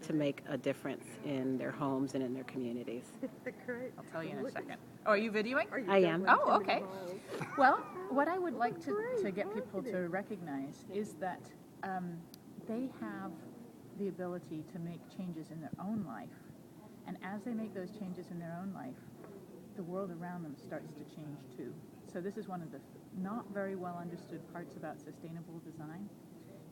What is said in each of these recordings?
to make a difference in their homes and in their communities? I'll tell you in a second. Oh, are you videoing? I am. Oh, okay. Well, what I would like to get people to recognize is that they have the ability to make changes in their own life. And as they make those changes in their own life, the world around them starts to change too. So this is one of the not very well understood parts about sustainable design,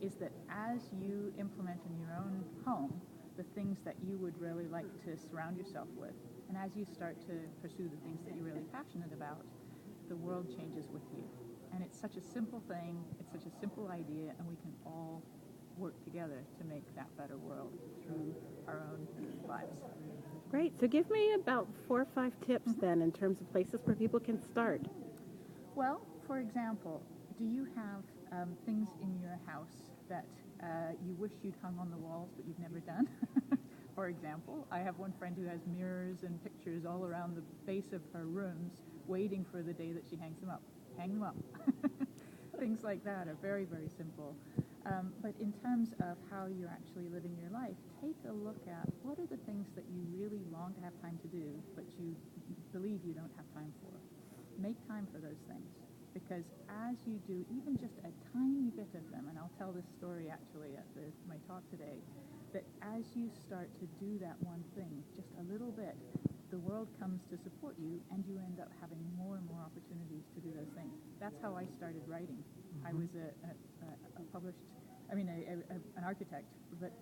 is that as you implement in your own home the things that you would really like to surround yourself with, and as you start to pursue the things that you're really passionate about, the world changes with you. And it's such a simple thing, it's such a simple idea, and we can all work together to make that better world through our own lives. Great. So give me about 4 or 5 tips then in terms of places where people can start. Well, for example, do you have things in your house that you wish you'd hung on the walls but you've never done? For example, I have one friend who has mirrors and pictures all around the base of her rooms waiting for the day that she hangs them up. Hang them up. Things like that are very, very simple. But in terms of how you're actually living your life, take a look at what are the things that you really long to have time to do, but you believe you don't have time for. Make time for those things. Because as you do even just a tiny bit of them, and I'll tell this story actually at my talk today, that as you start to do that one thing, just a little bit, the world comes to support you, and you end up having more and more opportunities to do those things. That's how I started writing. I was an architect, but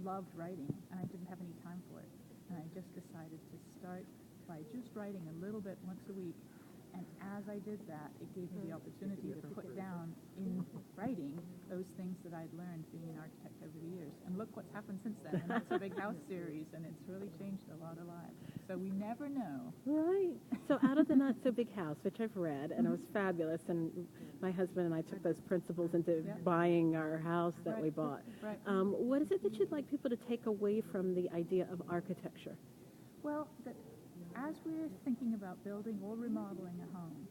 loved writing, and I didn't have any time for it. And I just decided to start by just writing a little bit once a week. And as I did that, it gave me the opportunity to put down in writing those things that I'd learned being an architect over the years. And look what's happened since then. And that's a Big House series, and it's really changed a lot of lives. So we never know. Right. So out of the Not So Big House, which I've read, and it was fabulous, and my husband and I took those principles into buying our house that we bought. Right. What is it that you'd like people to take away from the idea of architecture? Well, that as we're thinking about building or remodeling a home,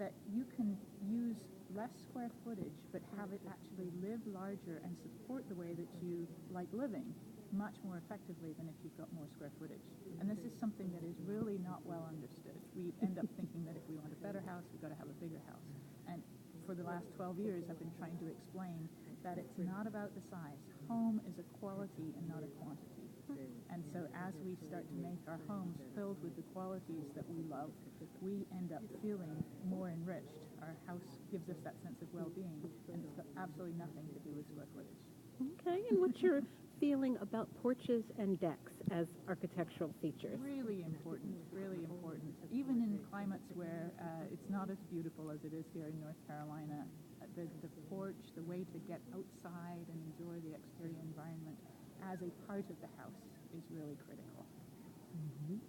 that you can use less square footage but have it actually live larger and support the way that you like living much more effectively than if you've got more square footage. And this is something that is really not well understood. We end up thinking that if we want a better house, we've got to have a bigger house. And for the last 12 years, I've been trying to explain that it's not about the size. Home is a quality and not a quantity. And so as we start to make our homes filled with the qualities that we love, we end up feeling more enriched. Our house gives us that sense of well-being, and it's got absolutely nothing to do with square footage. Okay, and what's your feeling about porches and decks as architectural features? Really important, really important. Even in climates where it's not as beautiful as it is here in North Carolina, the porch, the way to get outside and enjoy the exterior environment as a part of the house is really critical. Mm-hmm.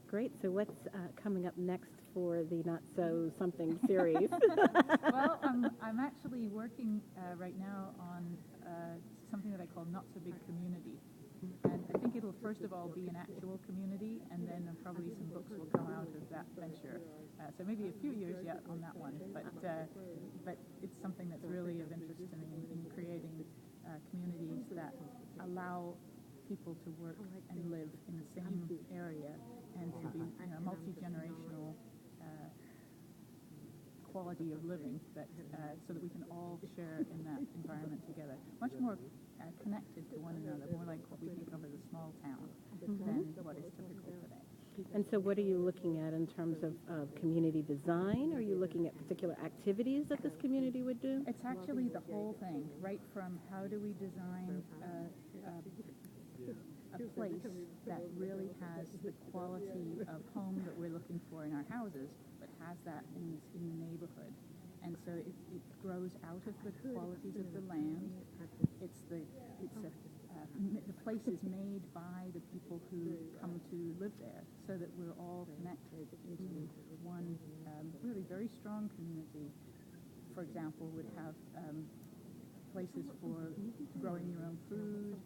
Great. So what's coming up next for the Not So Something series? Well, I'm actually working right now on something that I call Not So Big Community. And I think it'll first of all be an actual community, and then probably some books will come out of that venture. So maybe a few years yet on that one, but it's something that's really of interest to me in creating communities that allow people to work and live in the same area and to be multi-generational quality of living that so that we can all share in that environment together. Much more connected to one another, more like what we think of as a small town than what is typical today. And so what are you looking at in terms of community design? Are you looking at particular activities that this community would do? It's actually the whole thing, right from how do we design a place that really has the quality of home that we're looking for in our houses, but has that in the neighborhood. And so it grows out of the qualities of the land. The place is made by the people who come to live there, so that we're all connected into one really very strong community. For example, would have places for growing your own food,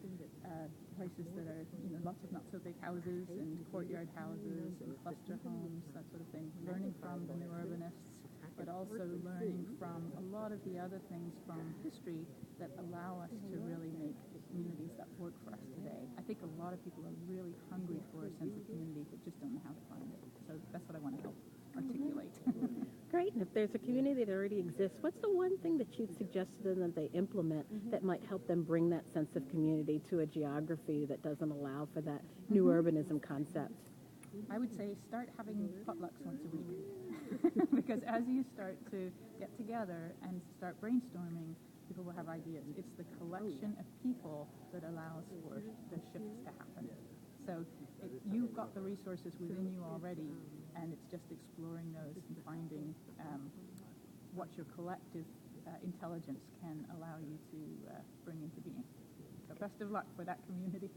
places that are lots of not so big houses and courtyard houses and cluster homes, that sort of thing. Learning from the new urbanists, but also learning from a lot of the other things from history that allow us to really make communities that work for us today. I think lot of people are really hungry for a sense of community but just don't know how to find it. So that's what I want to help articulate. Great. And if there's a community that already exists, what's the one thing that you'd suggest to them that they implement that might help them bring that sense of community to a geography that doesn't allow for that new urbanism concept? I would say start having potlucks once a week. Because as you start to get together and start brainstorming, people will have ideas. It's the collection of people that allows for the shifts to happen. So you've got the resources within you already, and it's just exploring those and finding what your collective intelligence can allow you to bring into being. So best of luck for that community.